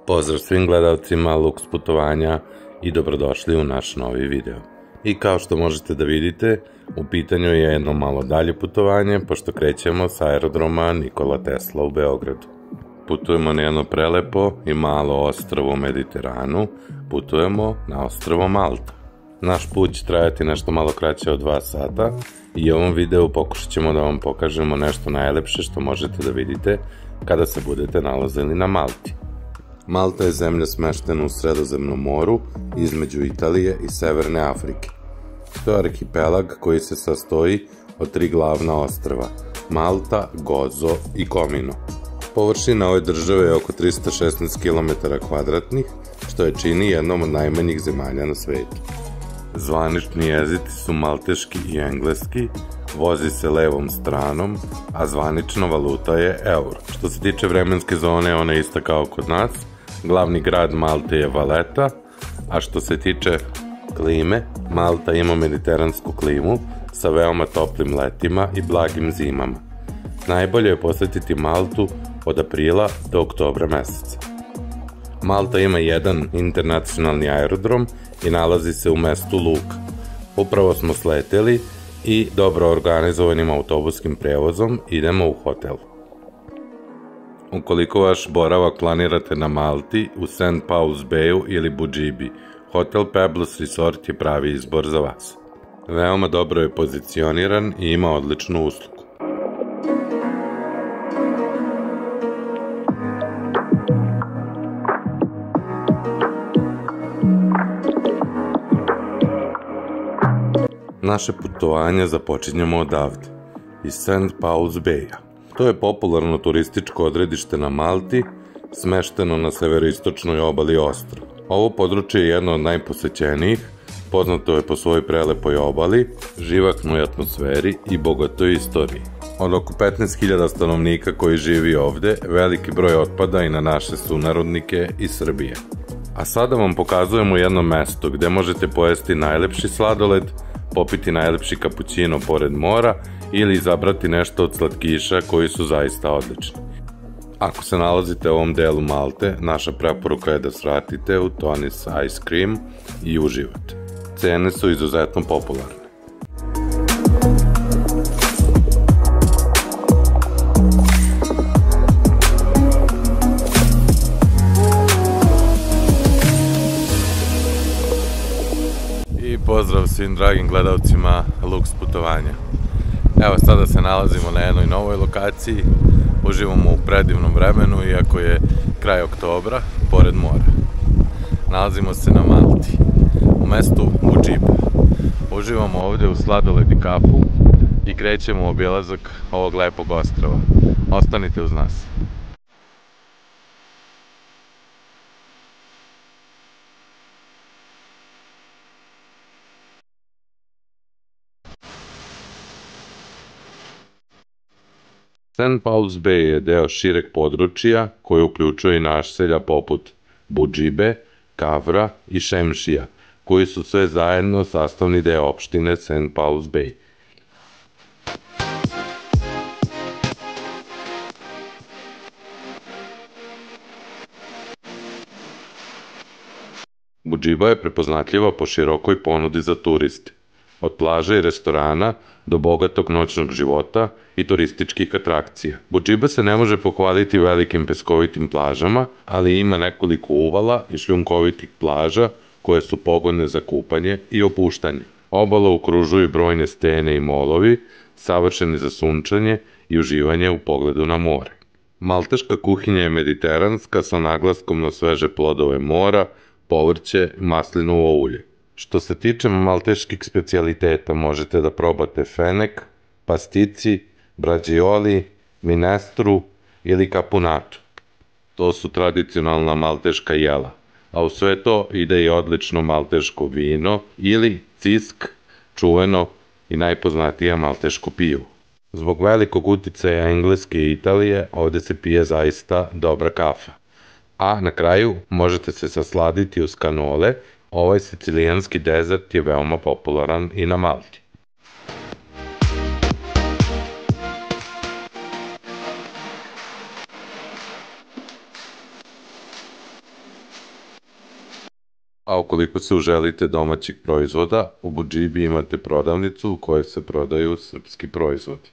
Pozdrav svim gledalcima Lux putovanja i dobrodošli u naš novi video. I kao što možete da vidite, u pitanju je jedno malo dalje putovanje, pošto krećemo sa aerodroma Nikola Tesla u Beogradu. Putujemo na jedno prelepo i malo ostrvo u Mediteranu, putujemo na ostrvo Malta. Naš put će trajati nešto malo kraće od 2 sata i u ovom videu pokušat ćemo da vam pokažemo nešto najlepše što možete da vidite kada se budete nalazili na Malti. Malta je zemlja smeštena u Sredozemnom moru između Italije i Severne Afrike. To je arhipelag koji se sastoji od 3 glavna ostrva: Malta, Gozo i Comino. Površina ove države je oko 316 km², što je čini jednom od najmanjih zemalja na svetu. Zvanični jezici su malteški i engleski, vozi se levom stranom, a zvanična valuta je euro. Što se tiče vremenske zone, ona je ista kao kod nas. Glavni grad Malte je Valeta, a što se tiče klime, Malta ima mediteransku klimu sa veoma toplim letima i blagim zimama. Najbolje je posetiti Maltu od aprila do oktobra meseca. Malta ima jedan internacionalni aerodrom i nalazi se u mestu Luka. Upravo smo sleteli i dobro organizovanim autobuskim prevozom idemo u hotel. Ukoliko vaš boravak planirate na Malti, u St. Paul's Bayu ili Buđibi, Hotel Pebbles Resort je pravi izbor za vas. Veoma dobro je pozicioniran i ima odličnu uslugu. Naše putovanje započinjemo odavde, iz St. Paul's Baya. To je popularno turističko odredište na Malti, smešteno na severoistočnoj obali ostrva. Ovo područje je jedno od najposećenijih, poznato je po svojoj prelepoj obali, živaknoj atmosferi i bogatoj istoriji. Od oko 15.000 stanovnika koji živi ovde, veliki broj otpada i na naše sunarodnike iz Srbije. A sada vam pokazujemo jedno mesto gde možete pojesti najlepši sladoled, popiti najlepši kapućino pored mora ili izabrati nešto od slatkiša koji su zaista odlični. Ako se nalazite u ovom delu Malte, naša preporuka je da svratite u Tony's Ice Cream i uživate. Cene su izuzetno popularne. I pozdrav svim dragim gledalcima Lux putovanja. Evo, sada se nalazimo na jednoj novoj lokaciji, uživamo u predivnom vremenu, iako je kraj oktobra, pored mora. Nalazimo se na Malti, u mestu Buđibe. Uživamo ovde u sladoled i kafu i krećemo u obilazak ovog lepog ostrva. Ostanite uz nas. St. Paul's Bay je deo šireg područja koje uključuje i naselja poput Buđibe, Kavra i Šemšija, koji su sve zajedno sastavni deo opštine St. Paul's Bay. Buđiba je prepoznatljiva po širokoj ponudi za turiste, od plaže i restorana do bogatog noćnog života i turističkih atrakcija. Buđiba se ne može pohvaliti velikim peskovitim plažama, ali ima nekoliko uvala i šljunkovitih plaža koje su pogodne za kupanje i opuštanje. Obala okružuju brojne stene i molovi, savršeni za sunčanje i uživanje u pogledu na more. Malteška kuhinja je mediteranska sa naglaskom na sveže plodove mora, povrće i maslinovo ulje. Što se tiče malteških specijaliteta, možete da probate fenek, pastici, brađioli, minestru ili kapunatu. To su tradicionalna malteška jela, a u sve to ide i odlično malteško vino ili cisk, čuveno i najpoznatije malteško pivo. Zbog velikog uticaja Engleske i Italije, ovde se pije zaista dobra kafa. A na kraju možete se sasladiti uz kanole. Ovaj sicilijanski dezert je veoma popularan i na Malti. A ukoliko se uželite domaćih proizvoda, u Budžibi imate prodavnicu u kojoj se prodaju srpski proizvodi.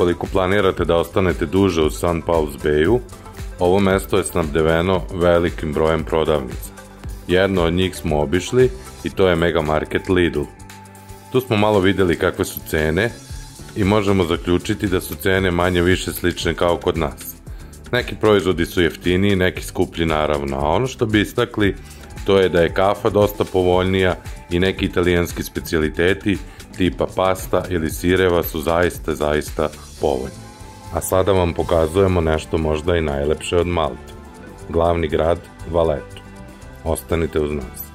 Ukoliko planirate da ostanete duže u St. Pauls Bayu, ovo mesto je snabdeveno velikim brojem prodavnica. Jedno od njih smo obišli i to je megamarket Lidl. Tu smo malo videli kakve su cene i možemo zaključiti da su cene manje više slične kao kod nas. Neki proizvodi su jeftiniji, neki skuplji naravno, a ono što bi istakli to je da je kafa dosta povoljnija i neki italijanski specijaliteti tipa pasta ili sireva su zaista povoljni. A sada vam pokazujemo nešto možda i najlepše od Malte, glavni grad Valetu. Ostanite uz nas.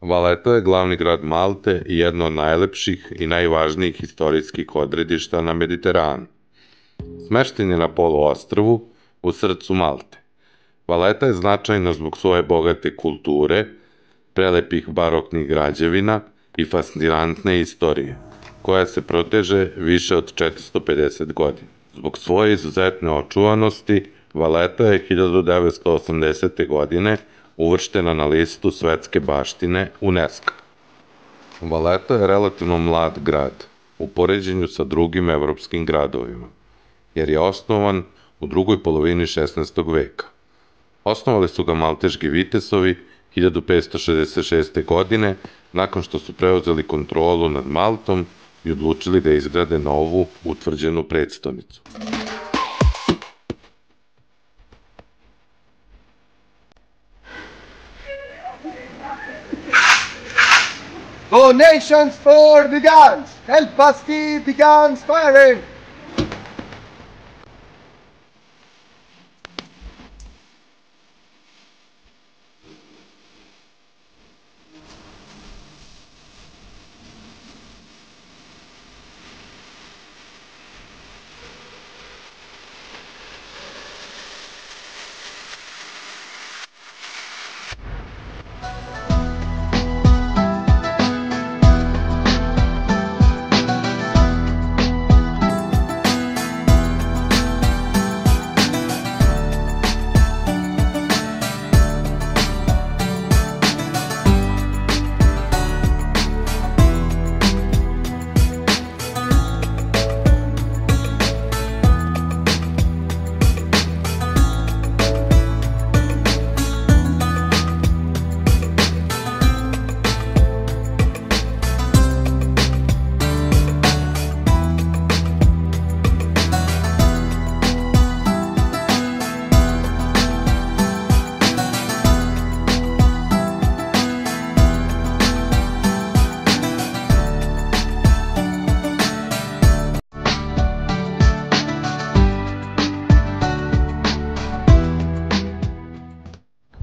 Valeto je glavni grad Malte i jedno od najlepših i najvažnijih istorijskih odredišta na Mediteranu. Smešten je na poluostrvu u srcu Malte. Valeta je značajna zbog svoje bogate kulture, prelepih baroknih građevina i fascinantne istorije, koja se proteže više od 450 godina. Zbog svoje izuzetne očuvanosti, Valeta je 1980. godine uvrštena na listu svetske baštine UNESCO. Valeta je relativno mlad grad u poređenju sa drugim evropskim gradovima, jer je osnovan u drugoj polovini 16. veka. Osnovali su ga malteški vitesovi 1566. godine nakon što su preuzeli kontrolu nad Maltom i odlučili da izgrade novu utvrđenu prestonicu. Donations for the guns! Help us keep the guns firing!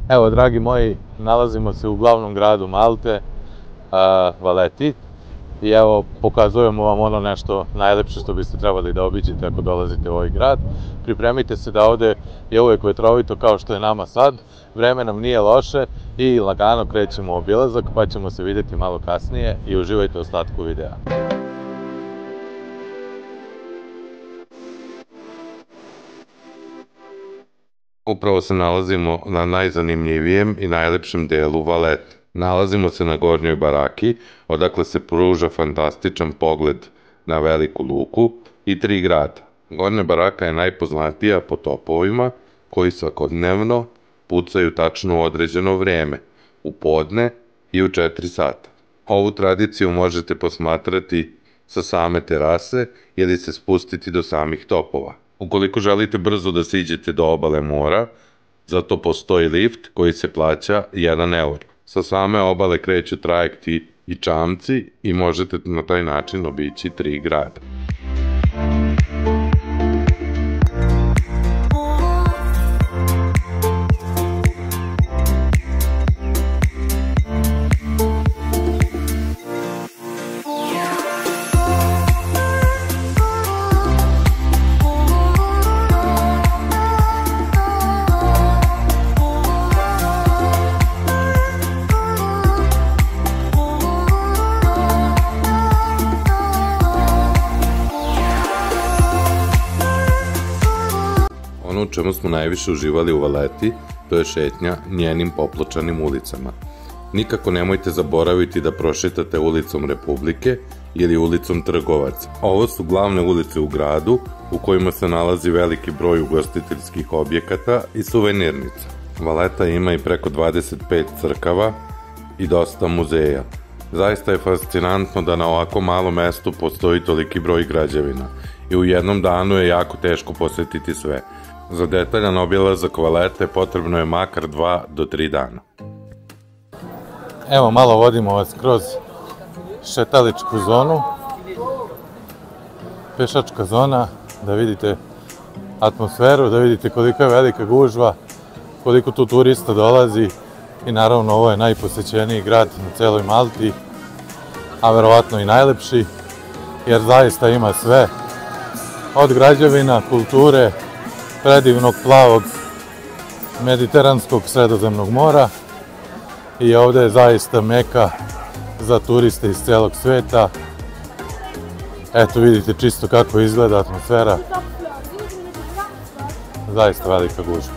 Evo, dragi moji, nalazimo se u glavnom gradu Malte, Valeti. I evo, pokazujemo vam ono nešto najlepše što biste trebali da obiđete ako dolazite u ovaj grad. Pripremite se da ovde je uvek vetrovito kao što je nama sad, vreme nam nije loše i lagano krećemo u obilazak, pa ćemo se vidjeti malo kasnije i uživajte u ostatku videa. Upravo se nalazimo na najzanimljivijem i najlepšem delu Valete. Nalazimo se na Gornjoj baraki, odakle se pruža fantastičan pogled na veliku luku i 3 grada. Gornja baraka je najpoznatija po topovima koji svakodnevno pucaju tačno u određeno vreme, u podne i u 4 sata. Ovu tradiciju možete posmatrati sa same terase ili se spustiti do samih topova. Ukoliko želite brzo da siđete do obale mora, zato postoji lift koji se plaća 1 eur. Sa same obale kreću trajekti i čamci i možete na taj način obići 3 grada. Ono u čemu smo najviše uživali u Valeti, to je šetnja njenim popločanim ulicama. Nikako nemojte zaboraviti da prošetate ulicom Republike ili ulicom Trgovaca. Ovo su glavne ulice u gradu u kojima se nalazi veliki broj ugostiteljskih objekata i suvenirnica. Valeta ima i preko 25 crkava i dosta muzeja. Zaista je fascinantno da na ovako malom mestu postoji toliki broj građevina i u jednom danu je jako teško posjetiti sve. Za detaljan obilazak Valete potrebno je makar 2 do 3 dana. Evo, malo vodimo vas kroz šetaličku zonu, pešačka zona, da vidite atmosferu, da vidite kolika je velika gužva, koliko tu turista dolazi i naravno ovo je najposećeniji grad na celoj Malti, a verovatno i najlepši, jer zaista ima sve, od građevina, kulture, predivnog plavog mediteranskog sredozemnog mora i ovde je zaista meka za turiste iz celog sveta. Eto, vidite čisto kako izgleda atmosfera, zaista velika gužva.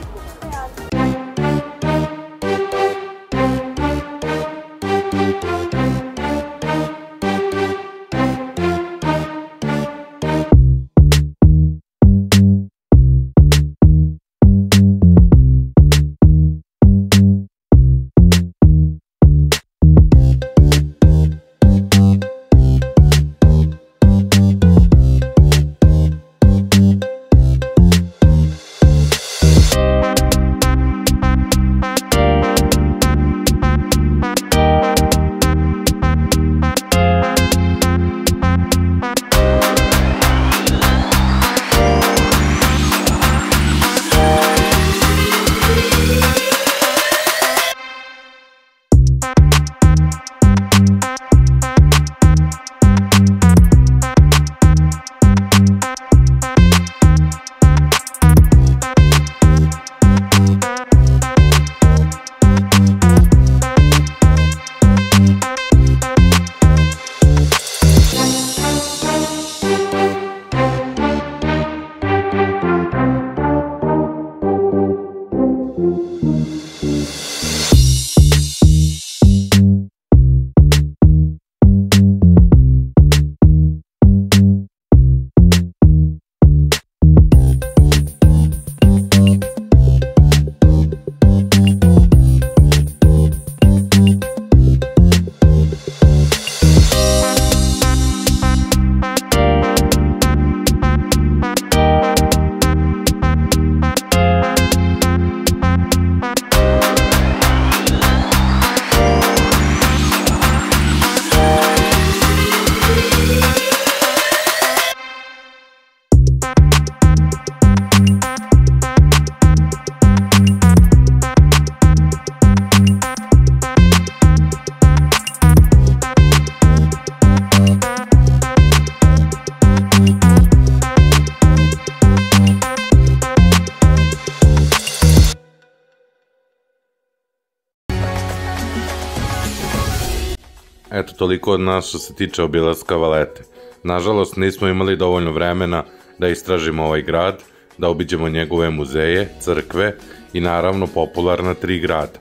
Eto, toliko od nas što se tiče obilaska Valete. Nažalost, nismo imali dovoljno vremena da istražimo ovaj grad, da obiđemo njegove muzeje, crkve i naravno popularna 3 grada.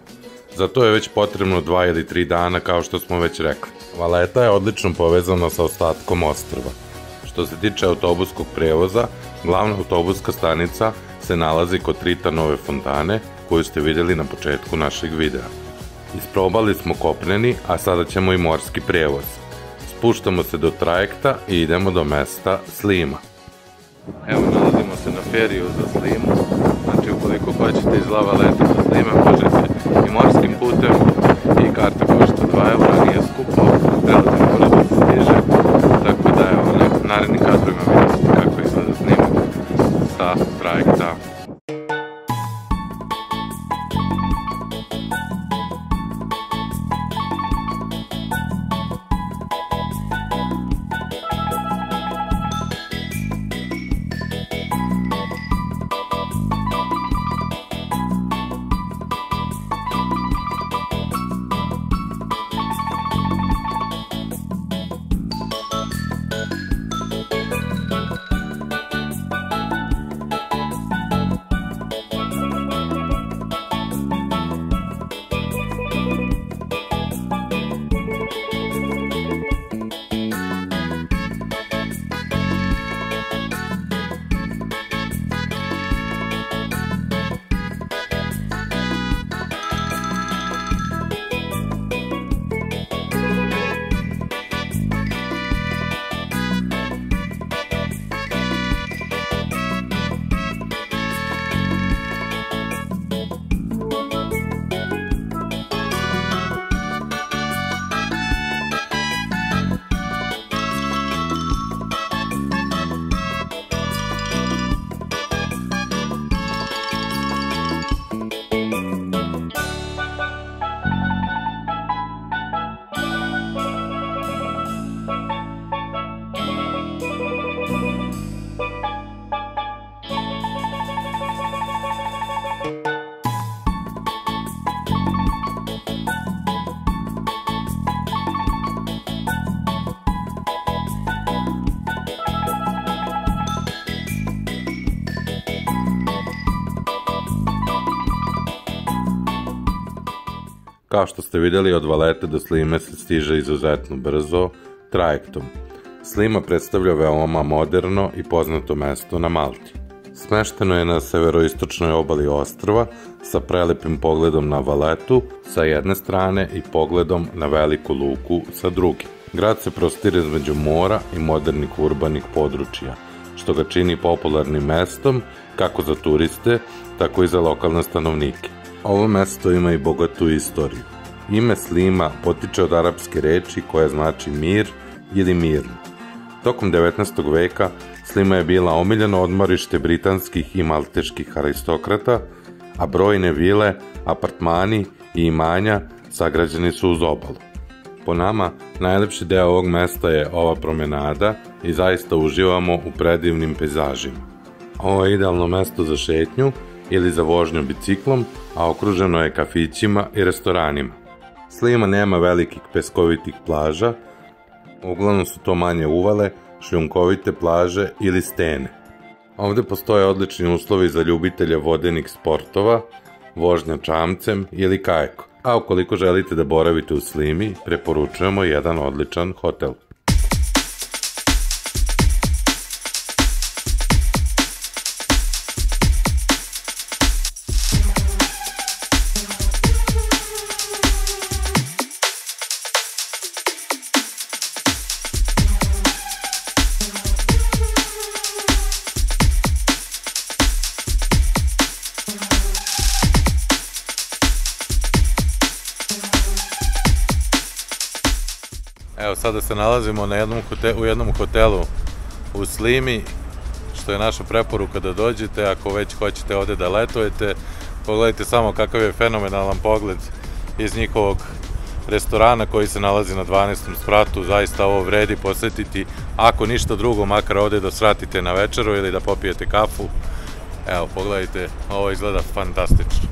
Zato je već potrebno 2 ili 3 dana, kao što smo već rekli. Valeta je odlično povezana sa ostatkom ostrva. Što se tiče autobuskog prevoza, glavna autobuska stanica se nalazi kod Tritanove fontane, koju ste vidjeli na početku našeg videa. Isprobali smo kopneni, a sada ćemo i morski prevoz. Spuštamo se do trajekta i idemo do mesta Slima. Evo, nalazimo se na feriju za Slimu. Znači, ukoliko hoćete iz Valete do Slima, možete i morskim putem i karta košta 2 € nije skupo, relativno brzo se stiže. Tako da, evo, na narednim kadrovima vidite kako izgleda Slim sa trajekta. Kao što ste vidjeli, od Valete do Slime se stiže izuzetno brzo, trajektom. Slima predstavlja veoma moderno i poznato mesto na Malti. Smešteno je na severoistočnoj obali ostrva sa prelepim pogledom na Valetu sa jedne strane i pogledom na veliku luku sa druge. Grad se prostire između mora i modernih urbanih područja, što ga čini popularnim mestom kako za turiste, tako i za lokalne stanovnike. Ovo mesto ima i bogatu istoriju. Ime Slima potiče od arapske reči koja znači mir ili mirno. Tokom 19. veka Slima je bila omiljeno odmorište britanskih i malteških aristokrata, a brojne vile, apartmani i imanja sagrađeni su uz obalu. Po nama, najlepši deo ovog mesta je ova promenada i zaista uživamo u predivnim pejzažima. Ovo je idealno mesto za šetnju ili za vožnju biciklom, a okruženo je kafićima i restoranima. Slima nema velikih peskovitih plaža, uglavnom su to manje uvale, šljunkovite plaže ili stene. Ovde postoje odlični uslovi za ljubitelja vodenih sportova, vožnja čamcem ili kajakom. A ukoliko želite da boravite u Slimi, preporučujemo jedan odličan hotel. Evo, sada se nalazimo u jednom hotelu u Slimi, što je naša preporuka da dođete ako već hoćete ovde da letujete. Pogledajte samo kakav je fenomenalan pogled iz njihovog restorana koji se nalazi na 12. spratu. Zaista ovo vredi posetiti, ako ništa drugo, makar ovde da svratite na večeru ili da popijete kafu. Evo, pogledajte, ovo izgleda fantastično.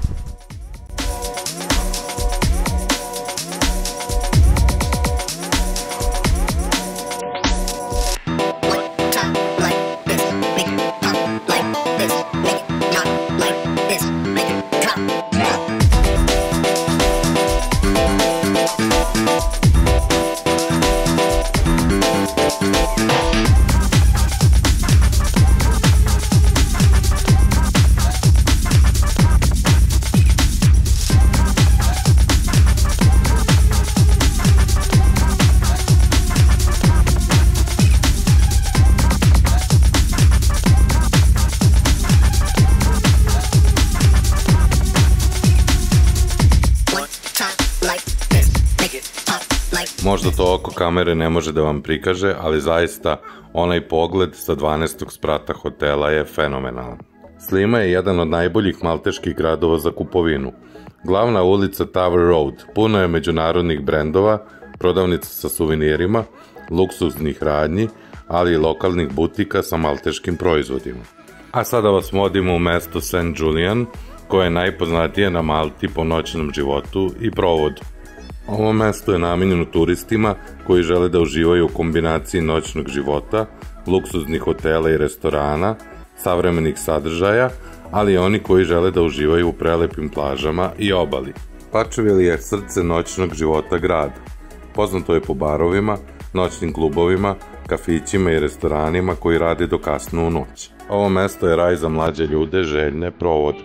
Možda to oko kamere ne može da vam prikaže, ali zaista onaj pogled sa 12. sprata hotela je fenomenalan. Slima je jedan od najboljih malteških gradova za kupovinu. Glavna ulica Tower Road puno je međunarodnih brendova, prodavnica sa suvenirima, luksuznih radnji, ali i lokalnih butika sa malteškim proizvodima. A sada vas vodimo u mesto St. Julian, koje je najpoznatije na Malti po noćnom životu i provodu. Ovo mesto je namenjeno turistima koji žele da uživaju u kombinaciji noćnog života, luksuznih hotela i restorana, savremenih sadržaja, ali i oni koji žele da uživaju u prelepim plažama i obali. Pačeville je srce noćnog života grada. Poznato je po barovima, noćnim klubovima, kafićima i restoranima koji rade do kasno u noć. Ovo mesto je raj za mlađe ljude željne provoda.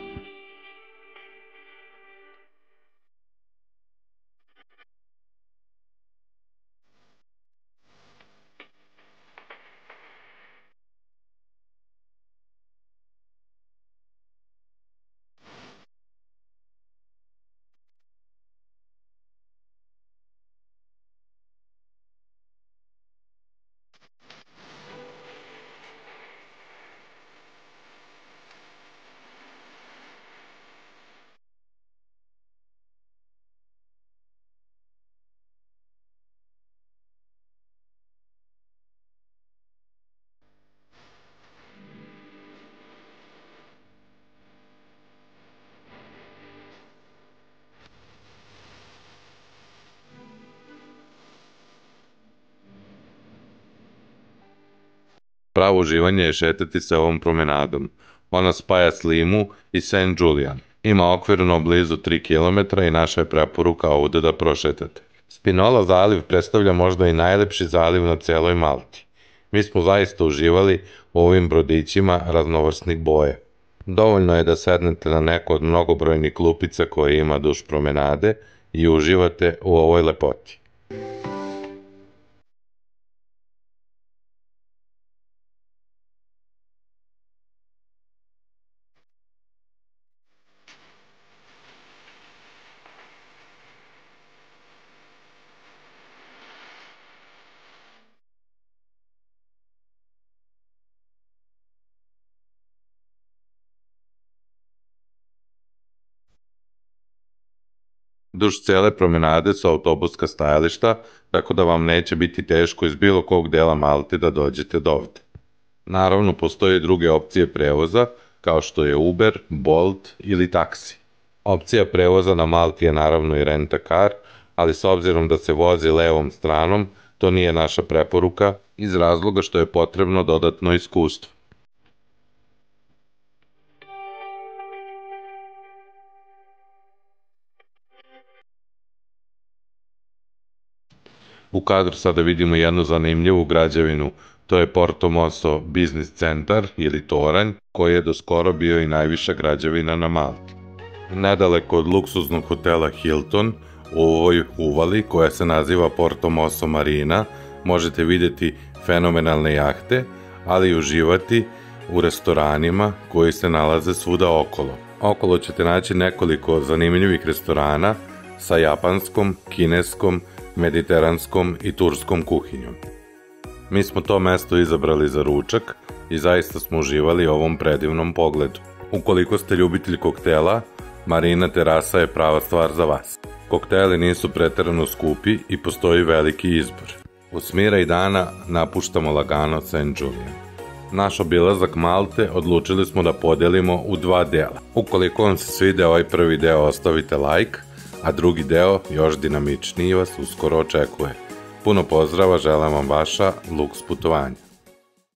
Pravo uživanje je šetati se ovom promenadom. Ona spaja Slimu i St. Julian. Ima okvirno blizu 3 km i naša je preporuka ovde da prošetate. Spinola zaliv predstavlja možda i najlepši zaliv na celoj Malti. Mi smo zaista uživali u ovim brodićima raznovrsnih boja. Dovoljno je da sednete na neku od mnogobrojnih klupica koje ima duž promenade i uživate u ovoj lepoti. Duž cele promenade su autobuska stajališta, tako da vam neće biti teško iz bilo kog dela Malte da dođete do ovde. Naravno, postoje i druge opcije prevoza, kao što je Uber, Bolt ili taksi. Opcija prevoza na Malti je naravno i rent-a-car, ali s obzirom da se vozi levom stranom, to nije naša preporuka iz razloga što je potrebno dodatno iskustvo. U kadru sada vidimo jednu zanimljivu građevinu, to je Porto Mosso Business Centar ili toranj, koji je do skoro bio i najviša građevina na Malti. Nedaleko od luksuznog hotela Hilton, u ovoj uvali koja se naziva Porto Mosso Marina, možete vidjeti fenomenalne jahte, ali i uživati u restoranima koji se nalaze svuda okolo. Okolo ćete naći nekoliko zanimljivih restorana sa japanskom, kineskom, mediteranskom i turskom kuhinjom. Mi smo to mesto izabrali za ručak i zaista smo uživali ovom predivnom pogledu. Ukoliko ste ljubitelj koktela, Marina terasa je prava stvar za vas. Kokteli nisu preterano skupi i postoji veliki izbor. U smiraj dana napuštamo lagano St. Julian. Naš obilazak Malte odlučili smo da podelimo u 2 dela. Ukoliko vam se sviđa ovaj prvi deo, ostavite like, a drugi deo, još dinamičniji, vas uskoro očekuje. Puno pozdrava, želim vam vaša Luks putovanja.